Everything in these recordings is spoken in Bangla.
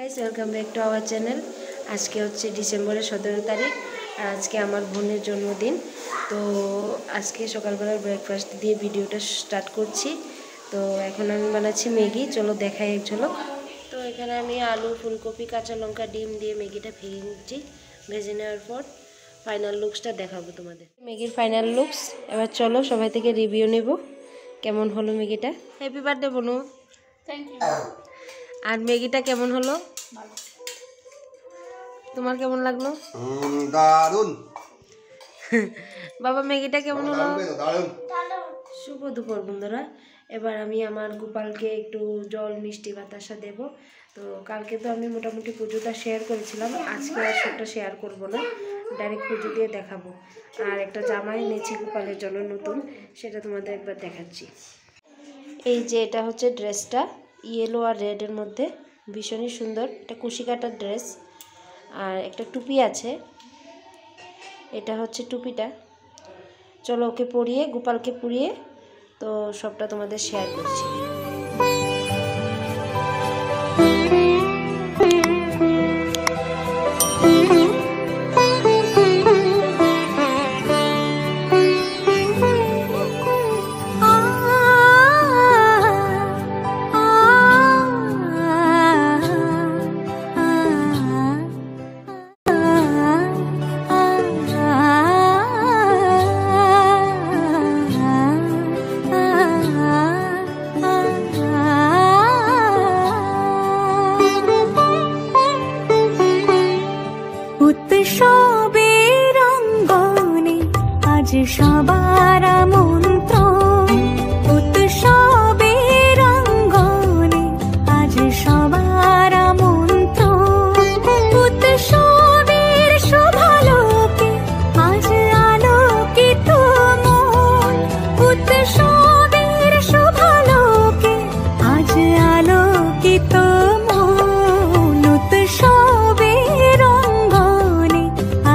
Guys welcome back to our channel. आज के होच्छे डिसेम्बर 17 तारीख और आज के आमार बोनेर जन्मदिन। तो आज के सकाल बेला ब्रेकफास्ट दिए भिडियोटा स्टार्ट करछि। तो एखन आमि बानाচ্ছি मैगी, चलो देखाई एक झलक। तो एखाने आमि आलू फुलकपि काँचा लंका डिम दिए मैगिटा भेजे निচ্ছি। भेजे नेওয়ার পর फाइनल लुक्सटा देखाबो तोमाদের। मैगिर फाइनल लुक्स एबार चलो सबाई थेके रिव्यू नेब केमन हलो मैगिटा। हैप्पी बार्थडे बोनो। Thank you. আর ম্যাগিটা কেমন হলো? তোমার কেমন লাগলো? দারুন। বাবা ম্যাগিটা কেমন হলো? দারুন। শুভ দুপুর বন্ধুরা। এবার আমি আমার গোপালকে একটু জল মিষ্টি বাতাসা দেব। তো কালকে তো আমি মোটামুটি পুজোটা শেয়ার করেছিলাম, আজকে আর সবটা শেয়ার করব না, ডাইরেক্ট পুজো দিয়ে দেখাবো। আর একটা জামা এনেছি গোপালের জন্য নতুন, সেটা তোমাদের একবার দেখাচ্ছি। এই যে এটা হচ্ছে ড্রেসটা, येलो और रेडर मध्य भीषण ही सुंदर, এটা কুশি কাটার ড্রেস। আর একটা টুপি আছে, এটা হচ্ছে টুপিটা। চলো ওকে পরিয়ে গোপালকে পরিয়ে তো সবটা তোমাদের শেয়ার করছি। সবার আমন্ত্রণ উৎসবের অঙ্গনে, আজ সবার আমন্ত্রণ উৎসবের শোভালোকে, আজ আলোকিত মন উৎসবের শোভালোকে, আজ আলোকিত মন উৎসবের অঙ্গনে,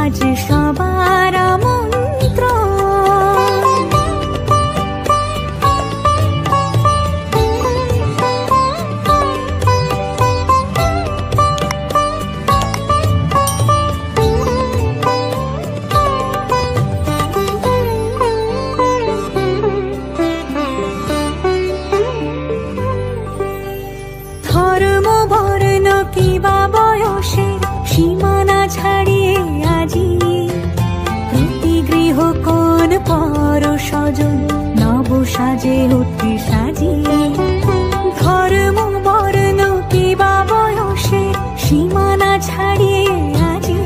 আজ সবার সীমানা ছাড়িয়ে আজি প্রতি গৃহ কোন পর স্বজন নব সাজে উঠে সাজিয়ে, ধর্ম বর্ণ কিবা বয়সে সীমানা ছাড়িয়ে আজি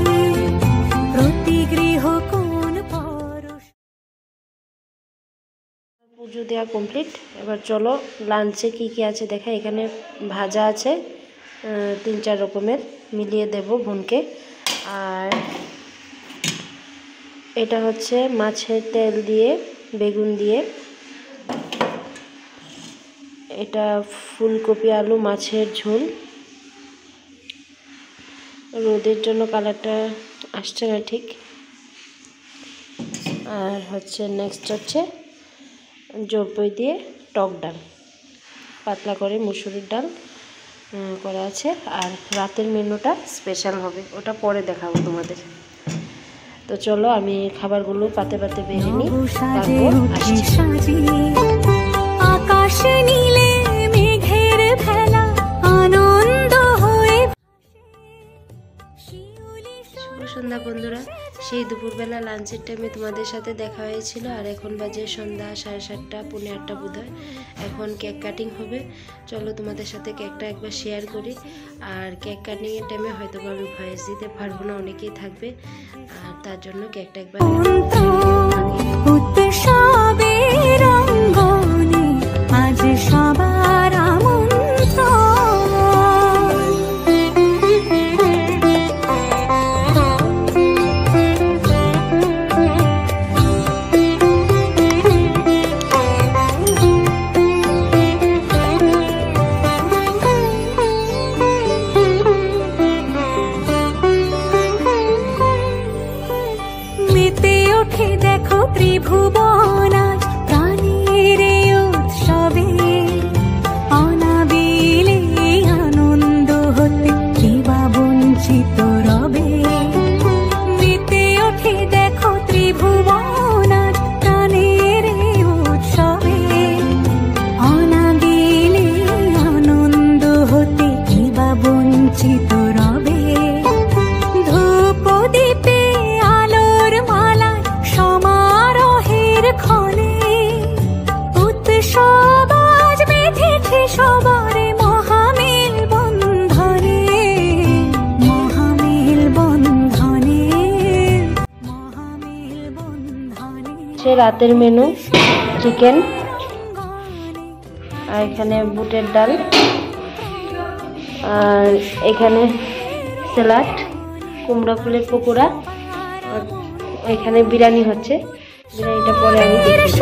প্রতি গৃহ কোন পর। পুজো দেওয়া কমপ্লিট। এবার চলো লাঞ্চে কি কি আছে দেখা। এখানে ভাজা আছে 3-4 রকমের, মিলিয়ে দেব বোনকে। আর এটা হচ্ছে মাছের তেল দিয়ে বেগুন দিয়ে, এটা ফুলকপি আলু মাছের ঝোল। রোদের জন্য কালারটা আসছে না ঠিক। আর হচ্ছে নেক্সট হচ্ছে জলপাই দিয়ে টক ডাল, পাতলা করে মুসুরির ডাল করা আছে। আর রাতের মেনুটা স্পেশাল হবে, ওটা পরে দেখাবো তোমাদের। তো চলো আমি খাবারগুলো পাতে পাতে বেড়ে নিই, তারপর আসছি। আকাশ নীলে মেঘের ভেলা আনন্দ হয়ে। শুভ সন্ধ্যা বন্ধুরা। সেই দুপুরবেলা লাঞ্চের টাইমে তোমাদের সাথে দেখা হয়েছিল, আর এখন বাজে সন্ধ্যা 7:30 পৌনে 8টা বোধ হয়। এখন কেক কাটিং হবে, চলো তোমাদের সাথে কেকটা একবার শেয়ার করি। আর কেক কাটিংয়ের টাইমে হয়তো আমি ভয়েস দিতে পারবো না, অনেকেই থাকবে, আর তার জন্য কেকটা একবার আজ সবার মেতে ওঠে দেখো ত্রিভুবনা, রাতের মেনু, চিকেন, আর এখানে বুটের ডাল, আর এখানে স্যালাড, কুমড়া ফুলের পকোড়া, আর এখানে বিরিয়ানি হচ্ছে। বিরিয়ানিটা পরে আমি দেখি।